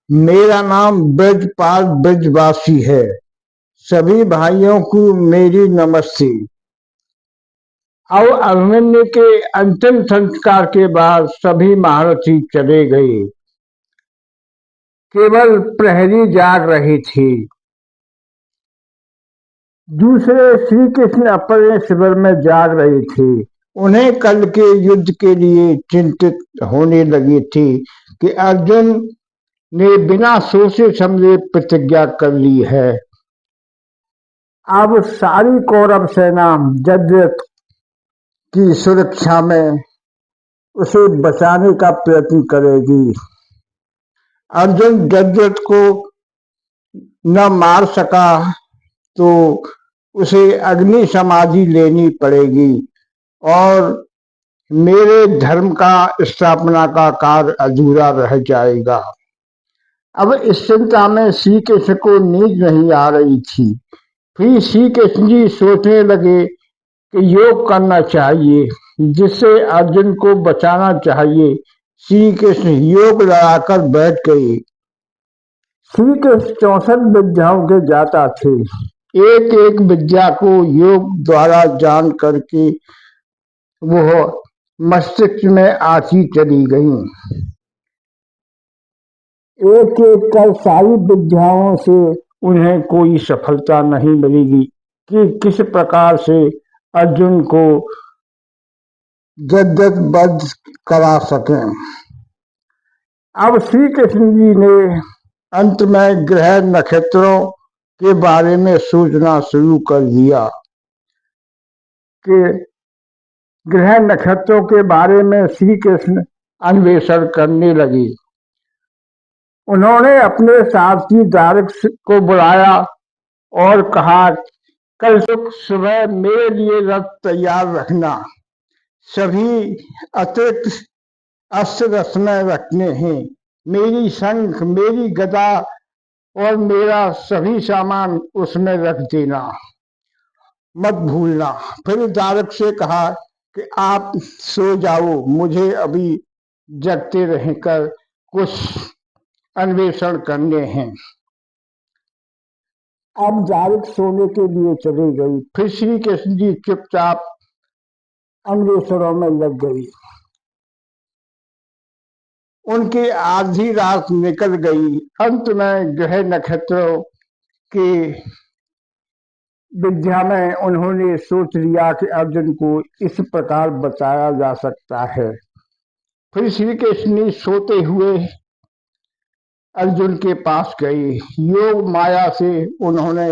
मेरा नाम ब्रजपाल ब्रजवासी है। सभी भाइयों को मेरी नमस्ते। अब अभिमन्यु के अंतिम संस्कार के बाद सभी महारथी चले गए। केवल प्रहरी जाग रही थी। दूसरे श्री कृष्ण अपने शिविर में जाग रही थी। उन्हें कल के युद्ध के लिए चिंतित होने लगी थी कि अर्जुन ने बिना सोचे समझे प्रतिज्ञा कर ली है। अब सारी कौरव सेना जयद्रथ की सुरक्षा में उसे बचाने का प्रयत्न करेगी। अर्जुन जयद्रथ को न मार सका तो उसे अग्नि समाधि लेनी पड़ेगी और मेरे धर्म का स्थापना का कार्य अधूरा रह जाएगा। अब इस चिंता में श्री कृष्ण को नींद नहीं आ रही थी। फिर श्री कृष्ण जी सोचने लगे कि योग करना चाहिए, जिससे अर्जुन को बचाना चाहिए। श्री कृष्ण योग लगाकर बैठ गए। श्री कृष्ण 64 विद्याओं के जाता थे। एक एक विद्या को योग द्वारा जान करके वह मस्तिष्क में आती चली गई। एक एक कर सारी विद्याओं से उन्हें कोई सफलता नहीं मिलेगी कि किस प्रकार से अर्जुन को जद्दत बद्ध करा सकें। अब श्री कृष्ण जी ने अंत में ग्रह नक्षत्रों के बारे में सोचना शुरू कर दिया कि ग्रह नक्षत्रों के बारे में श्री कृष्ण अन्वेषण करने लगे। उन्होंने अपने साथी दारिक को बुलाया और कहा, कल सुबह मेरे लिए रथ तैयार रखना। सभी अतिरिक्त अस्त्र रथ में रखने हैं। मेरी शंख, मेरी गदा और मेरा सभी सामान उसमें रख देना, मत भूलना। फिर दारिक से कहा कि आप सो जाओ, मुझे अभी जगते रहकर कुछ अन्वेषण करने हैं। अब दारिक सोने के लिए चली गई। फिर श्री कृष्ण जी चुपचाप अन्वेषणों में लग गई। उनकी आधी रात निकल गई। अंत में ग्रह नक्षत्रों की विद्या में उन्होंने सोच लिया कि अर्जुन को इस प्रकार बचाया जा सकता है। फिर श्री कृष्ण सोते हुए अर्जुन के पास गए। योग माया से उन्होंने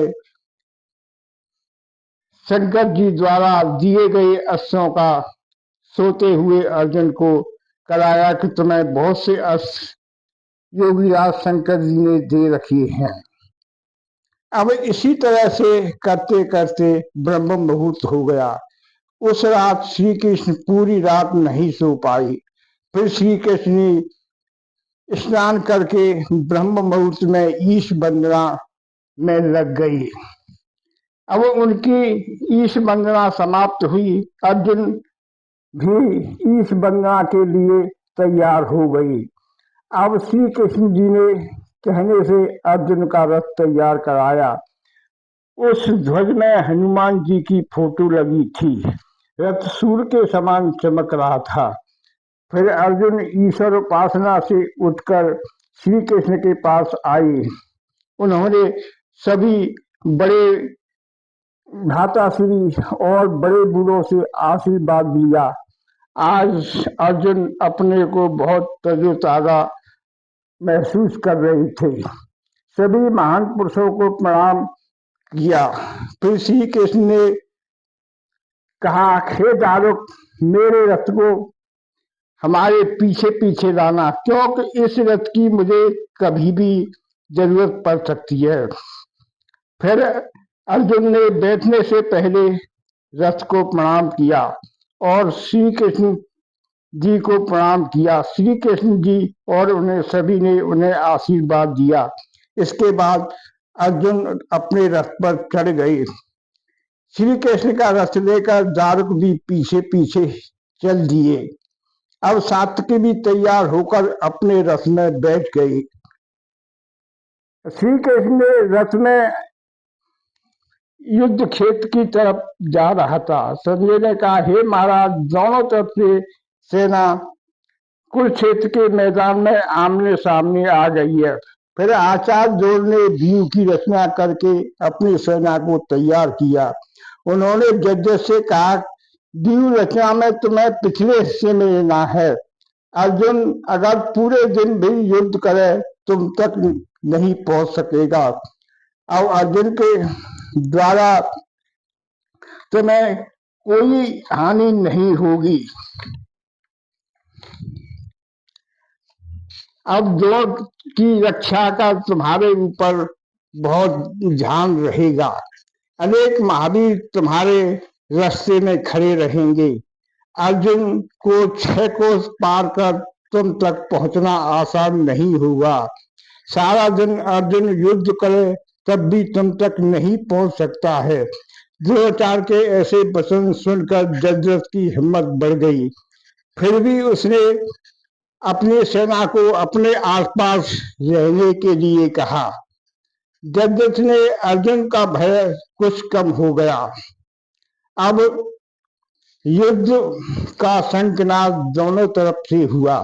शंकर जी द्वारा दिए गए अस्त्रों का सोते हुए अर्जुन को कराया कि तुम्हें बहुत से अस्त्र योगीराज शंकर जी ने दे रखी हैं। अब इसी तरह से करते करते ब्रह्म मुहूर्त हो गया। उस रात श्री कृष्ण पूरी रात नहीं सो पाई। फिर श्री कृष्ण स्नान करके ब्रह्म मुहूर्त में ईश वंदना में लग गई। अब उनकी ईश वंदना समाप्त हुई। अर्जुन भी ईश वंदना के लिए तैयार हो गई। अब श्री कृष्ण जी ने कहने से अर्जुन का रथ तैयार कराया। उस ध्वज में हनुमान जी की फोटो लगी थी। रथ सूर्य के समान चमक रहा था। फिर अर्जुन ईश्वर उपासना से उठकर श्री कृष्ण के पास आए। उन्होंने सभी बड़े भ्राताश्री और बड़े बूढ़ों से आशीर्वाद लिया। आज अर्जुन अपने को बहुत तरोताजा महसूस कर रहे थे। सभी महान पुरुषों को प्रणाम किया। फिर श्री कृष्ण ने कहा, हे दारुक, मेरे रथ को हमारे पीछे पीछे लाना, क्योंकि इस रथ की मुझे कभी भी जरूरत पड़ सकती है। फिर अर्जुन ने बैठने से पहले रथ को प्रणाम किया और श्री कृष्ण जी को प्रणाम किया। श्री कृष्ण जी और उन्हें सभी ने उन्हें आशीर्वाद दिया। इसके बाद अर्जुन अपने रथ पर चढ़ गए। श्री कृष्ण का रथ लेकर दारुक भी पीछे पीछे चल दिए। अब सात्विकी भी तैयार होकर अपने रथ में बैठ गई। श्री कृष्ण रथ में युद्ध क्षेत्र की तरफ जा रहा था। संजय ने कहा, हे महाराज, दोनों तरफ से सेना कुरुक्षेत्र के मैदान में आमने सामने आ गई है। फिर आचार्य द्रोण ने व्यूह की रचना करके अपनी सेना को तैयार किया। उन्होंने जज्जत से कहा, व्यूह रचना में तुम्हें पिछले हिस्से में लेना है। अर्जुन अगर पूरे दिन भी युद्ध करे तुम तक नहीं पहुंच सकेगा। अब अर्जुन के द्वारा तुम्हें कोई हानि नहीं होगी। अब द्रोण की रक्षा का तुम्हारे ऊपर बहुत ध्यान रहेगा। अनेक महावीर तुम्हारे रास्ते में खड़े रहेंगे। अर्जुन को 6 कोस पार कर तुम तक पहुंचना आसान नहीं होगा। सारा दिन अर्जुन युद्ध करे तब भी तुम तक नहीं पहुंच सकता है। द्रोणाचार्य के ऐसे वचन सुनकर जज्जत की हिम्मत बढ़ गई। फिर भी उसने अपनी सेना को अपने आसपास रहने के लिए कहा। जज्जत ने अर्जुन का भय कुछ कम हो गया। अब युद्ध का शंखनाद दोनों तरफ से हुआ।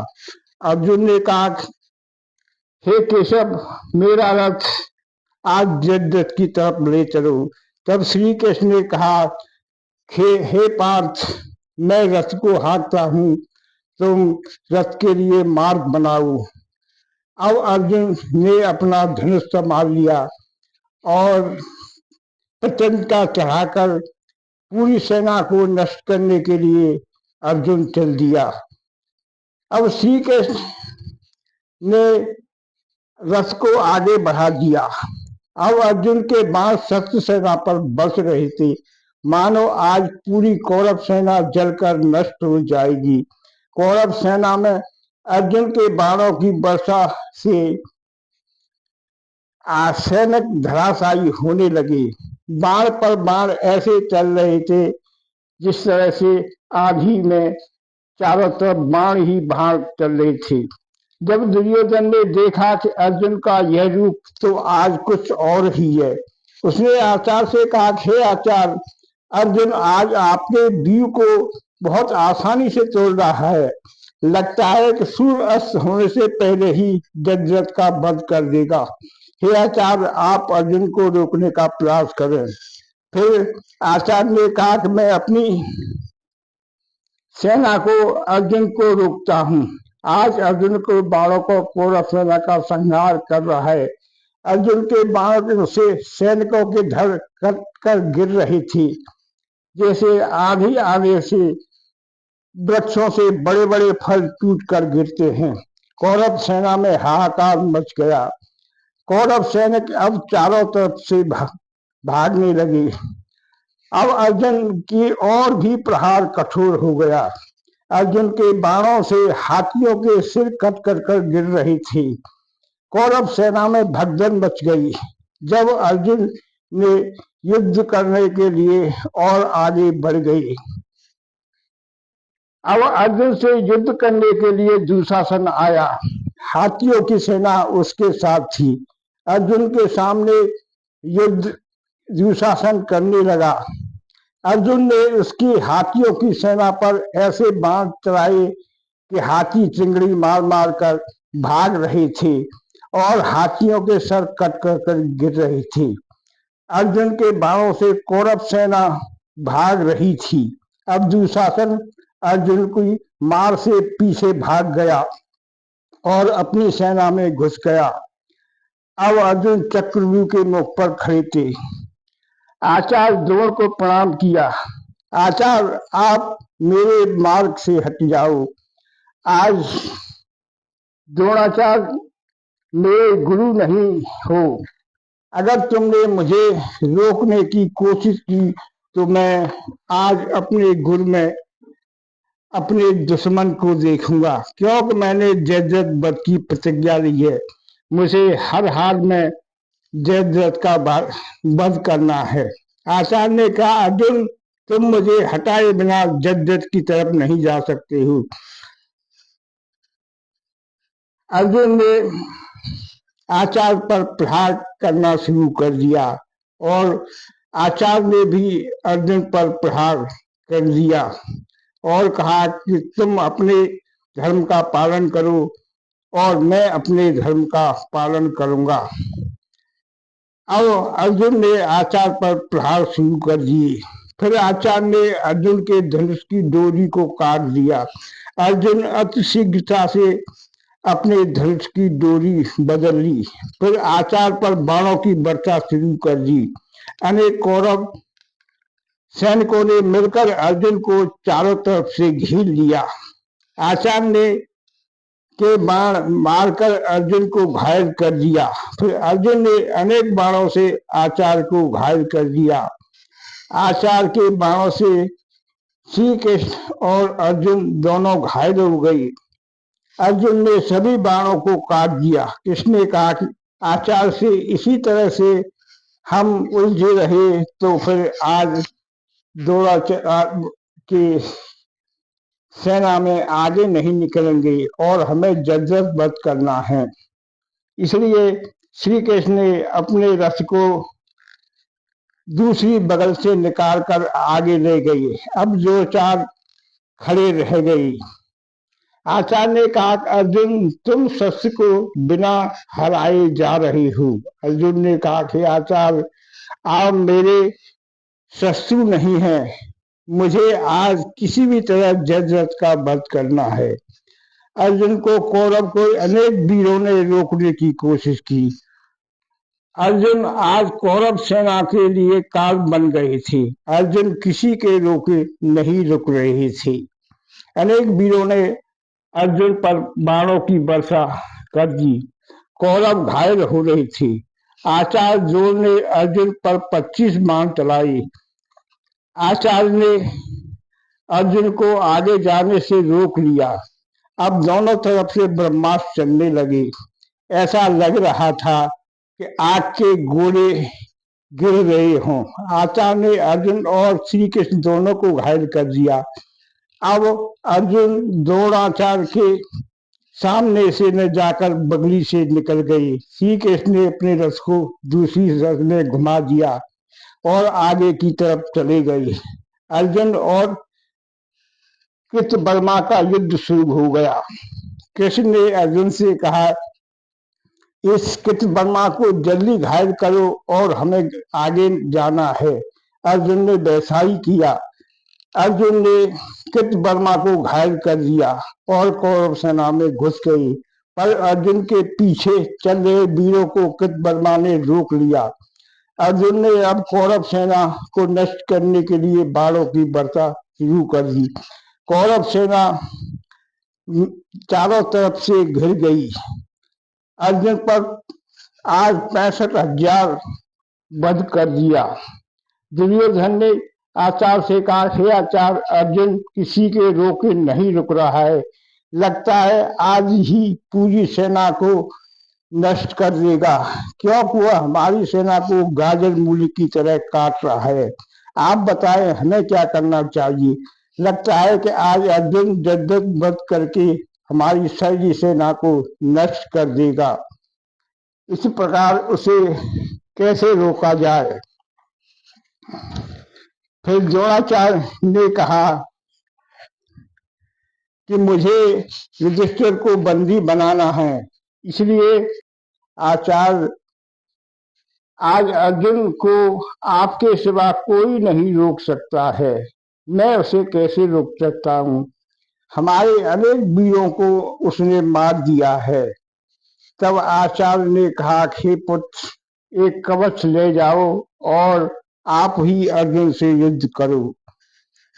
अर्जुन ने कहा, हे केशव, मेरा रथ आज जज्जत की तरफ ले चलो। तब श्री कृष्ण ने कहा, हे पार्थ, मैं रथ को हाँकता हूँ, तुम रथ के लिए मार्ग बनाओ। अब अर्जुन ने अपना धनुष संभाल लिया और प्रचंड का चढ़ाकर पूरी सेना को नष्ट करने के लिए अर्जुन चल दिया। अब श्री कृष्ण ने रथ को आगे बढ़ा दिया। अब अर्जुन के बाण शस्त्र सेना पर बरस रहे थे, मानो आज पूरी कौरव सेना जलकर नष्ट हो जाएगी। कौरव सेना में अर्जुन के बाणों की वर्षा से सैनिक धराशायी होने लगे। बाण पर बाण ऐसे चल रहे थे जिस तरह से आंधी में चारों तरफ बाण ही बाण चल रहे थे। जब दुर्योधन ने देखा कि अर्जुन का यह रूप तो आज कुछ और ही है, उसने आचार्य से कहा, हे आचार्य, अर्जुन आज आपके व्यूह को बहुत आसानी से तोड़ रहा है। लगता है कि सूर्य अस्त होने से पहले ही जज्जत का वध कर देगा। हे आचार्य, आप अर्जुन को रोकने का प्रयास करें। फिर आचार्य ने कहा कि मैं अपनी सेना को अर्जुन को रोकता हूँ। आज अर्जुन को बाणों को कौरव सेना का संहार कर रहा है। अर्जुन के बाणों से सैनिकों के धड़ कट कर गिर रही थी, जैसे आंधी आने से वृक्षों से बड़े बड़े फल टूट कर गिरते हैं। कौरव सेना में हाहाकार मच गया। कौरव सैनिक अब चारों तरफ से भागने लगे। अब अर्जुन की और भी प्रहार कठोर हो गया। अर्जुन के बाणों से हाथियों के सिर कट कर गिर रही थी। कौरव सेना में भगदड़ मच गई। जब अर्जुन ने युद्ध करने के लिए और आगे बढ़ गई। अब अर्जुन से युद्ध करने के लिए दुशासन आया। हाथियों की सेना उसके साथ थी। अर्जुन के सामने युद्ध दुशासन करने लगा। अर्जुन ने उसकी हाथियों की सेना पर ऐसे बाण चलाए कि हाथी चिंगड़ी मार मार कर भाग रहे थे और हाथियों के सर कट कर गिर रही थी। अर्जुन के बाणों से कौरव सेना भाग रही थी। अब दुशासन अर्जुन की मार से पीछे भाग गया और अपनी सेना में घुस गया। अब अर्जुन चक्रव्यूह के मुख पर खड़े थे। आचार्य द्रोण को प्रणाम किया। आचार्य, आप मेरे मार्ग से हट जाओ। आज द्रोणाचार्य मेरे गुरु नहीं हो। अगर तुमने मुझे रोकने की कोशिश की तो मैं आज अपने गुरु में अपने दुश्मन को देखूंगा, क्योंकि मैंने जज्जत वध की प्रतिज्ञा ली है। मुझे हर हाल में जज्जत का वध करना है। आचार्य ने कहा, अर्जुन, तुम मुझे हटाए बिना जज्जत की तरफ नहीं जा सकते हो। अर्जुन ने आचार्य पर प्रहार करना शुरू कर दिया और आचार्य ने भी अर्जुन पर प्रहार कर दिया और कहा कि तुम अपने धर्म का पालन करो और मैं अपने धर्म का पालन करूंगा। अब अर्जुन ने आचार्य पर प्रहार शुरू कर दिए। फिर आचार्य ने अर्जुन के धनुष की डोरी को काट दिया। अर्जुन अति शीघ्रता से अपने धनुष की डोरी बदल ली। फिर आचार्य पर बाणों की वर्षा शुरू कर दी। अनेक कौरव सैनिकों ने मिलकर अर्जुन को चारों तरफ से घेर लिया। आचार्य ने के बाण मारकर अर्जुन को घायल कर दिया। फिर अर्जुन ने अनेक बाणों से आचार्य को घायल कर दिया। आचार्य के बाणों से श्री कृष्ण और अर्जुन दोनों घायल हो गए। अर्जुन ने सभी बाणों को काट दिया। कृष्ण ने कहा कि आचार्य से इसी तरह से हम उलझे रहे तो फिर आज द्रोणाचार्य की सेना में आगे नहीं निकलेंगे और हमें जर्जर वध करना है। इसलिए श्री कृष्ण ने अपने रथ को दूसरी बगल से निकाल कर आगे ले गए। अब जो चार खड़े रह गए। आचार्य ने कहा, अर्जुन तुम शस्त्र को बिना हराए जा रहे हो। अर्जुन ने कहा कि आचार्य आप मेरे शत्रु नहीं है, मुझे आज किसी भी तरह जर्जर का वध करना है। अर्जुन को कौरव को अनेक वीरों ने रोकने की कोशिश की। अर्जुन आज कौरव सेना के लिए काल बन गए थे। अर्जुन किसी के रोके नहीं रुक रहे थे। अनेक वीरों ने अर्जुन पर बाणों की वर्षा कर दी। कौरव घायल हो रहे थे। आचार्य जोर ने अर्जुन पर 25 बाण चलाए। आचार्य ने अर्जुन को आगे जाने से रोक लिया। अब दोनों तरफ से ब्रह्मास्त्र चलने लगे। ऐसा लग रहा था कि आग के गोले गिर रहे हों। आचार्य ने अर्जुन और श्री कृष्ण दोनों को घायल कर दिया। अब अर्जुन द्रोणाचार्य के सामने से न जाकर बगली से निकल गए। श्री कृष्ण ने अपने रथ को दूसरी रथ में घुमा दिया और आगे की तरफ चले गए। अर्जुन और कृतवर्मा का युद्ध शुरू हो गया। कृष्ण ने अर्जुन से कहा, इस कृतवर्मा को जल्दी घायल करो और हमें आगे जाना है। अर्जुन ने वैसा ही किया। अर्जुन ने कृतवर्मा को घायल कर दिया और कौरव सेना में घुस गई। पर अर्जुन के पीछे चल रहे वीरों को कृतवर्मा ने रोक लिया। अर्जुन ने अब कौरव सेना को नष्ट करने के लिए बाणों की वर्षा शुरू कर दी। कौरव सेना चारों तरफ से घिर गई। अर्जुन पर आज 65,000 वध कर दिया। दुर्योधन ने आचार्य से कहा, हे आचार्य, अर्जुन किसी के रोके नहीं रुक रहा है। लगता है आज ही पूरी सेना को नष्ट कर देगा, क्योंकि वह हमारी सेना को गाजर मूली की तरह काट रहा है। आप बताएं हमें क्या करना चाहिए। लगता है कि आज अर्जुन जद्दत वध करके हमारी सारी सेना को नष्ट कर देगा। इस प्रकार उसे कैसे रोका जाए। फिर द्रोणाचार्य ने कहा कि मुझे युधिष्ठिर को बंदी बनाना है। इसलिए आचार्य, आज अर्जुन को आपके सिवा कोई नहीं रोक सकता है। मैं उसे कैसे रोक सकता हूँ। हमारे अनेक वीरों को उसने मार दिया है। तब आचार्य ने कहा, हे पुत्र, एक कवच ले जाओ और आप ही अर्जुन से युद्ध करो।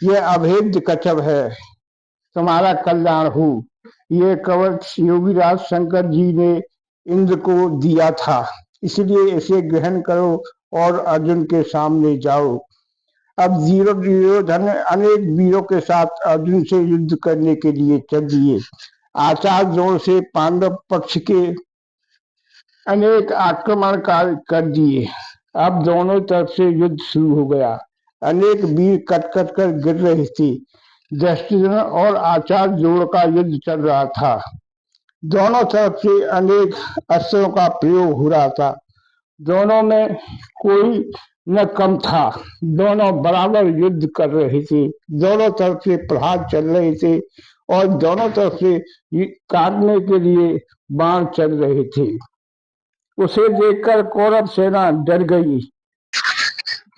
यह अभेद्य कवच है, तुम्हारा कल्याण हो। यह कवच योगीराज शंकर जी ने इंद्र को दिया था, इसलिए इसे ग्रहण करो और अर्जुन के सामने जाओ। अब दुर्योधन अनेक वीरों के साथ अर्जुन से युद्ध करने के लिए चल दिए। आचार्य जोर से पांडव पक्ष के अनेक आक्रमण कर दिए। अब दोनों तरफ से युद्ध शुरू हो गया। अनेक वीर कट कट कर गिर रहे थे। दृष्टिद्युम्न और आचार्य जोड़ का युद्ध चल रहा था। दोनों तरफ से अनेक अस्त्रों का प्रयोग हो रहा था। दोनों में कोई न कम था। दोनों बराबर युद्ध कर रहे थे। दोनों तरफ से प्रहार चल रहे थे और दोनों तरफ से काटने के लिए बाण चल रहे थे। उसे देखकर कौरव सेना डर गई।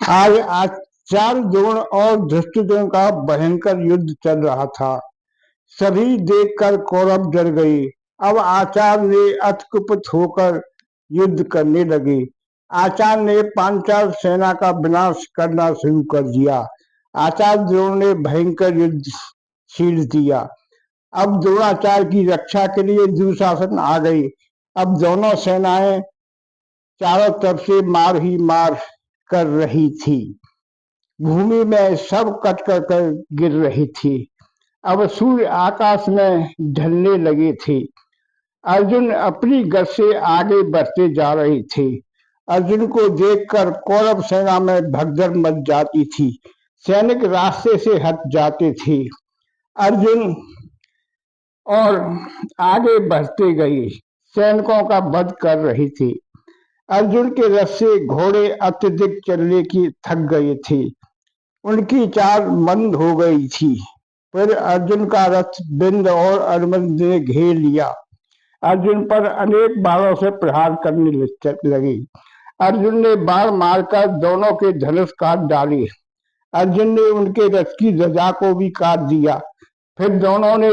आज आचार्य द्रोण और धृष्टद्युम्न का भयंकर युद्ध चल रहा था। सभी देखकर कौरव डर गए। अब आचार्य ने अतकुपित होकर युद्ध करने लगे। आचार्य ने पांचाल सेना का विनाश करना शुरू कर दिया। आचार्य द्रोण ने भयंकर युद्ध छेड़ दिया। अब द्रोणाचार्य की रक्षा के लिए दुशासन आ गई। अब दोनों सेनाएं चारों तरफ से मार ही मार कर रही थी। भूमि में सब कट कर गिर रही थी। अब सूर्य आकाश में ढलने लगे थे। अर्जुन अपनी गति से आगे बढ़ते जा रहे थे। अर्जुन को देखकर कौरव सेना में भगदड़ मच जाती थी। सैनिक रास्ते से हट जाते थे। अर्जुन और आगे बढ़ते गए सैनिकों का वध कर रहे थे। अर्जुन के रथ से घोड़े अत्यधिक चलने की थक गए थे। उनकी चाल मंद हो गई थी। फिर अर्जुन का रथ बिंद और अर्जुन ने घेर लिया। अर्जुन पर अनेक बाणों से प्रहार करने लगे। अर्जुन ने बाण मारकर दोनों के धनुष काट डाले। अर्जुन ने उनके रथ की ध्वजा को भी काट दिया। फिर दोनों ने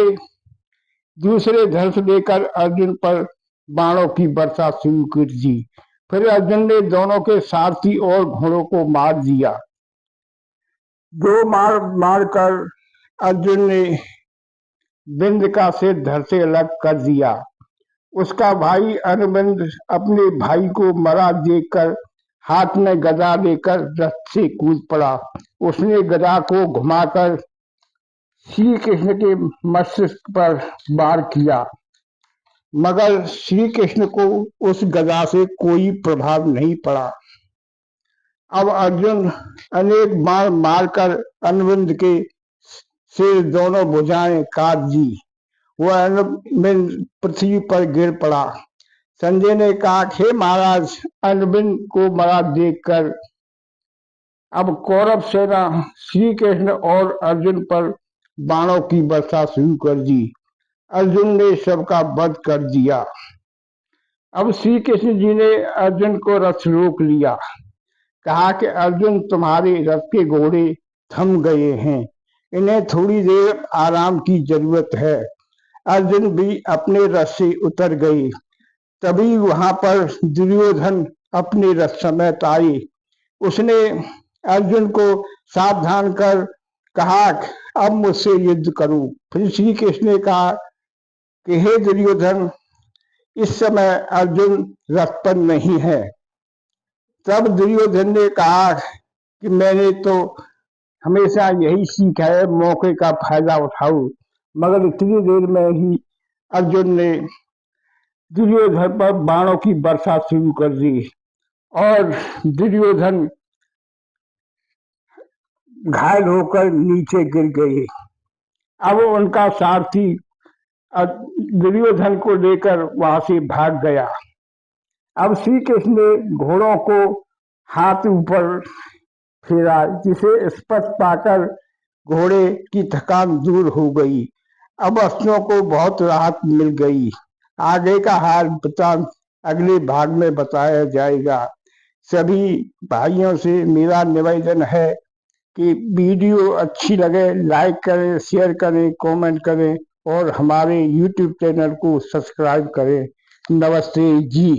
दूसरे धनुष लेकर अर्जुन पर बाणों की वर्षा शुरू कर दी। फिर अर्जुन ने दोनों के सारथी और घोड़ों को मार दिया। दो मार मारकर अर्जुन ने बिंद का सिर धड़ से अलग कर दिया। उसका भाई अनुबिंद अपने भाई को मरा देखकर हाथ में गदा लेकर रथ से कूद पड़ा। उसने गदा को घुमाकर श्री कृष्ण के मस्तिष्क पर वार किया, मगर श्री कृष्ण को उस गदा से कोई प्रभाव नहीं पड़ा। अब अर्जुन अनेक बाण मारकर अनुबिंद के सिर दोनों भुजाएं काट दी। वह अनुबिंद पृथ्वी पर गिर पड़ा। संजय ने कहा, हे महाराज, अनुबिंद को मरा देखकर अब कौरव सेना श्री कृष्ण और अर्जुन पर बाणों की वर्षा शुरू कर दी। अर्जुन ने सबका वध कर दिया। अब श्री कृष्ण जी ने अर्जुन को रथ रोक लिया। कहा कि अर्जुन, तुम्हारे रथ के घोड़े थम गए हैं। इन्हें थोड़ी देर आराम की जरूरत है। अर्जुन भी अपने रथ से उतर गए। तभी वहां पर दुर्योधन अपने रथ समेत आए। उसने अर्जुन को सावधान कर कहा, अब मुझसे युद्ध करो। फिर श्री कृष्ण ने कहा कि हे दुर्योधन, इस समय अर्जुन रथ पर नहीं है। तब दुर्योधन ने कहा कि मैंने तो हमेशा यही सीखा है, मौके का फायदा उठाओ। मगर इतनी देर में ही अर्जुन ने दुर्योधन पर बाणों की वर्षा शुरू कर दी और दुर्योधन घायल होकर नीचे गिर गए। अब उनका सारथी दुर्योधन को लेकर वहां से भाग गया। अब श्री कृष्ण ने घोड़ों को हाथ ऊपर फेरा, जिसे स्पर्श पाकर घोड़े की थकान दूर हो गई। अब अस्त्रों को बहुत राहत मिल गई। आगे का हाल वृत्तांत अगले भाग में बताया जाएगा। सभी भाइयों से मेरा निवेदन है कि वीडियो अच्छी लगे लाइक करें, शेयर करें, कमेंट करें और हमारे YouTube चैनल को सब्सक्राइब करें। नमस्ते जी।